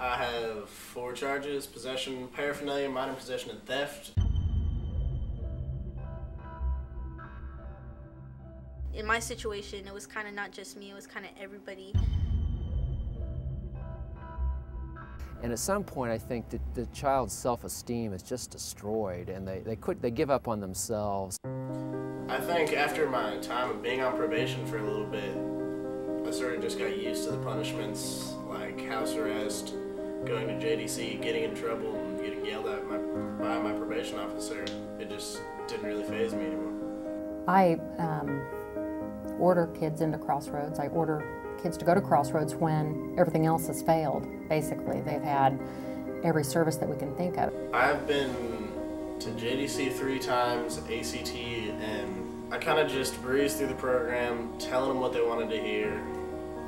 I have 4 charges: possession, paraphernalia, minor possession, and theft. In my situation, it was kind of not just me, it was kind of everybody. And at some point, I think that the child's self-esteem is just destroyed, and they give up on themselves. I think after my time of being on probation for a little bit, I sort of just got used to the punishments, like house arrest, going to JDC, getting in trouble, and getting yelled at by my probation officer. It just didn't really faze me anymore. I order kids into Crossroads. I order kids to go to Crossroads when everything else has failed, basically. They've had every service that we can think of. I've been to JDC 3 times, ACT, and I kind of just breezed through the program, telling them what they wanted to hear,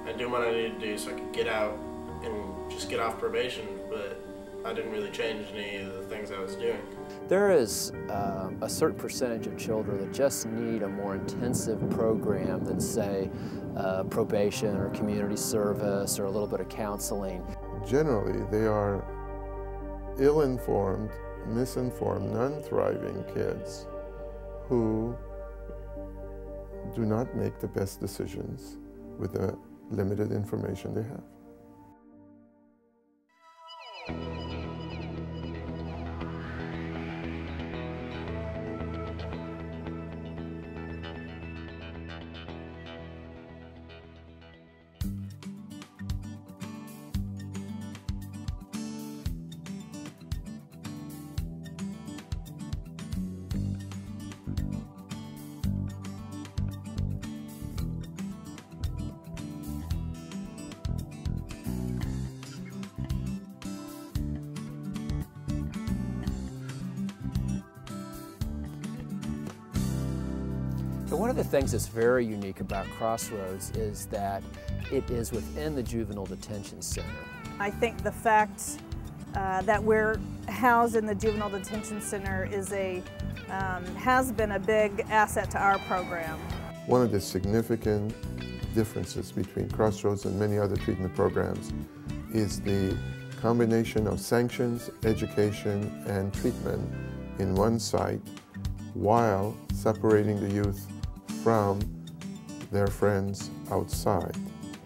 and doing what I needed to do so I could get out and just get off probation, but I didn't really change any of the things I was doing. There is a certain percentage of children that just need a more intensive program than, say, probation or community service or a little bit of counseling. Generally, they are ill-informed, misinformed, non-thriving kids who do not make the best decisions with the limited information they have. But one of the things that's very unique about Crossroads is that it is within the Juvenile Detention Center. I think the fact that we're housed in the Juvenile Detention Center is has been a big asset to our program. One of the significant differences between Crossroads and many other treatment programs is the combination of sanctions, education, and treatment in one site while separating the youth from their friends outside.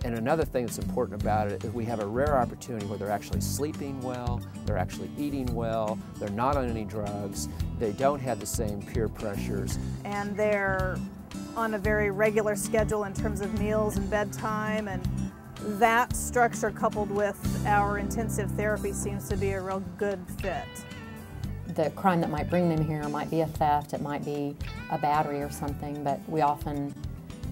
And another thing that's important about it is we have a rare opportunity where they're actually sleeping well, they're actually eating well, they're not on any drugs, they don't have the same peer pressures. And they're on a very regular schedule in terms of meals and bedtime, and that structure coupled with our intensive therapy seems to be a real good fit. The crime that might bring them here might be a theft, it might be a battery or something, but we often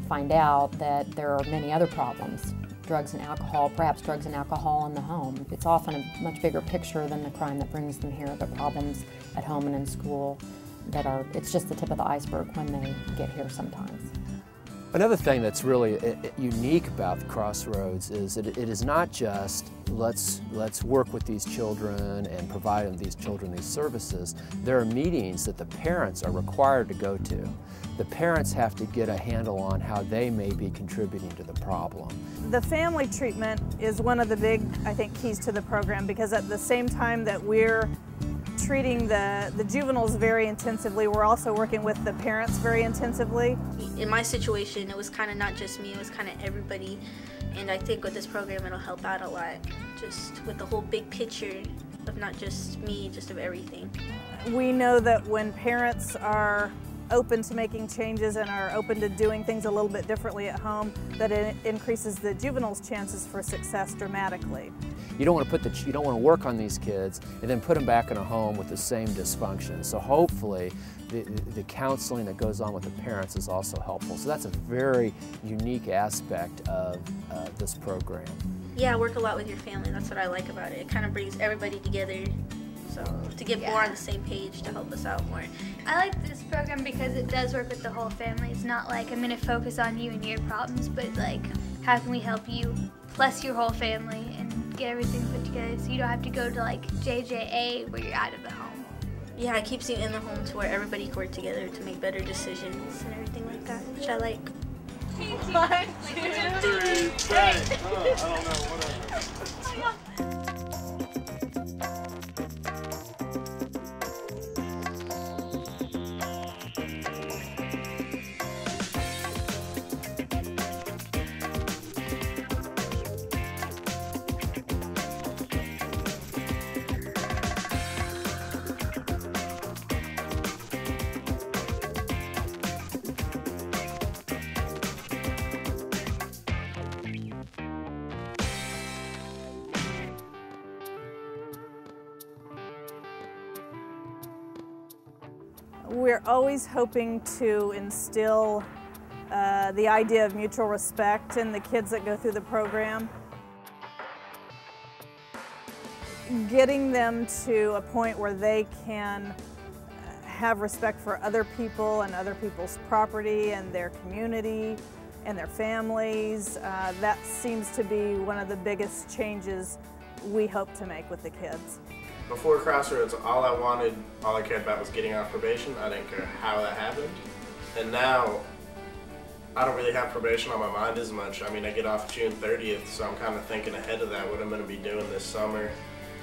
find out that there are many other problems. Drugs and alcohol, perhaps drugs and alcohol in the home. It's often a much bigger picture than the crime that brings them here, but problems at home and in school that are, it's just the tip of the iceberg when they get here sometimes. Another thing that's really unique about the Crossroads is that it is not just let's work with these children and provide these children these services. There are meetings that the parents are required to go to. The parents have to get a handle on how they may be contributing to the problem. The family treatment is one of the big, I think, keys to the program, because at the same time that we're treating the juveniles very intensively, we're also working with the parents very intensively. In my situation, it was kind of not just me, it was kind of everybody. And I think with this program, it'll help out a lot, just with the whole big picture of not just me, just of everything. We know that when parents are open to making changes and are open to doing things a little bit differently at home, that it increases the juveniles' chances for success dramatically. You don't want to work on these kids and then put them back in a home with the same dysfunction. So hopefully the counseling that goes on with the parents is also helpful. So that's a very unique aspect of this program. Yeah, work a lot with your family. That's what I like about it. It kind of brings everybody together. So to get more on the same page to help us out more. I like this program because it does work with the whole family. It's not like I'm going to focus on you and your problems, but like how can we help you plus your whole family and get everything put together so you don't have to go to like JJA where you're out of the home. Yeah, it keeps you in the home to where everybody can work together to make better decisions and everything like that, which I like. 1, 2, 3, I don't know, whatever. We're always hoping to instill the idea of mutual respect in the kids that go through the program. Getting them to a point where they can have respect for other people and other people's property and their community and their families. That seems to be one of the biggest changes we hope to make with the kids. Before Crossroads, all I cared about was getting off probation. I didn't care how that happened. And now, I don't really have probation on my mind as much. I mean, I get off June 30th, so I'm kind of thinking ahead of that, what I'm going to be doing this summer,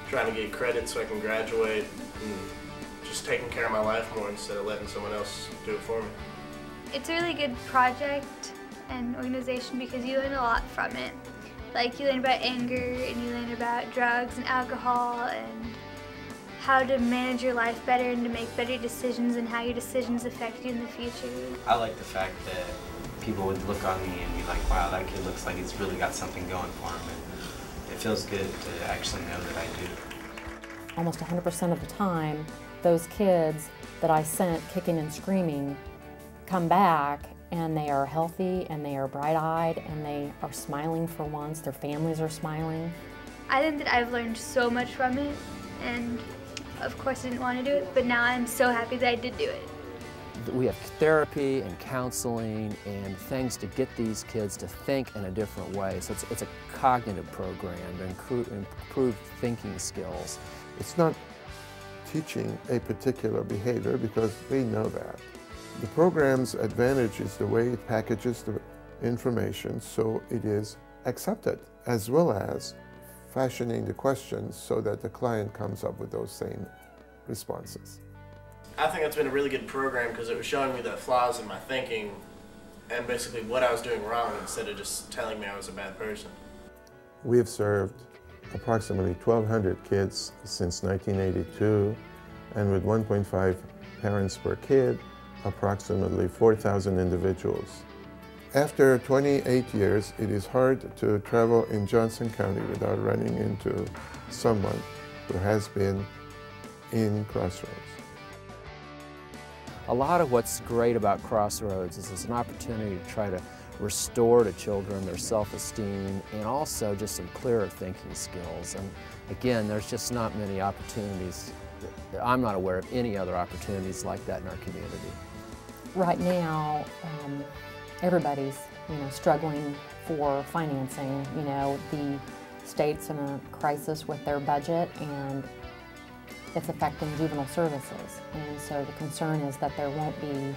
trying to get credit so I can graduate, and just taking care of my life more instead of letting someone else do it for me. It's a really good project and organization because you learn a lot from it. Like, you learn about anger, and you learn about drugs and alcohol, and how to manage your life better and to make better decisions and how your decisions affect you in the future. I like the fact that people would look on me and be like, wow, that kid looks like he's really got something going for him. And it feels good to actually know that I do. Almost 100% of the time, those kids that I sent kicking and screaming come back and they are healthy and they are bright-eyed and they are smiling for once. Their families are smiling. I think that I've learned so much from it, and of course I didn't want to do it, but now I'm so happy that I did do it. We have therapy and counseling and things to get these kids to think in a different way. So it's a cognitive program to improve thinking skills. It's not teaching a particular behavior because we know that. The program's advantage is the way it packages the information so it is accepted, as well as fashioning the questions so that the client comes up with those same responses. I think that's been a really good program because it was showing me the flaws in my thinking and basically what I was doing wrong instead of just telling me I was a bad person. We have served approximately 1,200 kids since 1982, and with 1.5 parents per kid, approximately 4,000 individuals. After 28 years, it is hard to travel in Johnson County without running into someone who has been in Crossroads. A lot of what's great about Crossroads is it's an opportunity to try to restore to children their self-esteem and also just some clearer thinking skills. And again, there's just not many opportunities. I'm not aware of any other opportunities like that in our community. Right now, everybody's struggling for financing. The state's in a crisis with their budget, and it's affecting juvenile services. And so the concern is that there won't be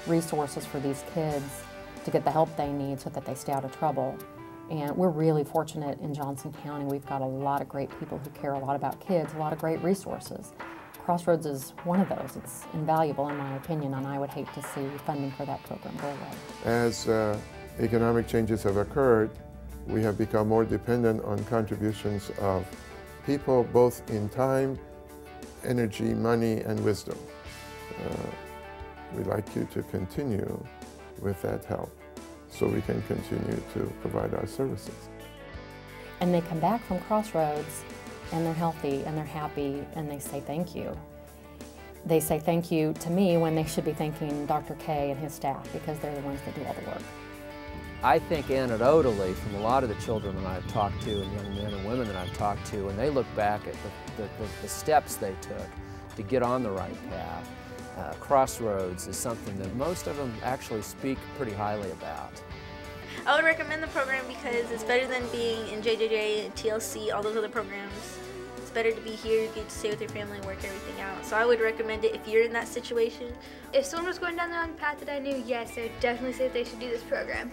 resources for these kids to get the help they need so that they stay out of trouble. And we're really fortunate in Johnson County. We've got a lot of great people who care a lot about kids, a lot of great resources. Crossroads is one of those. It's invaluable in my opinion, and I would hate to see funding for that program go away. As economic changes have occurred, we have become more dependent on contributions of people both in time, energy, money, and wisdom. We'd like you to continue with that help so we can continue to provide our services. And they come back from Crossroads and they're healthy and they're happy and they say thank you. They say thank you to me when they should be thanking Dr. K and his staff because they're the ones that do all the work. I think anecdotally from a lot of the children that I've talked to and young men and women that I've talked to, when they look back at the steps they took to get on the right path, Crossroads is something that most of them actually speak pretty highly about. I would recommend the program because it's better than being in JJJ, TLC, all those other programs. It's better to be here, get to stay with your family and work everything out. So I would recommend it if you're in that situation. If someone was going down the wrong path that I knew, yes, I would definitely say that they should do this program.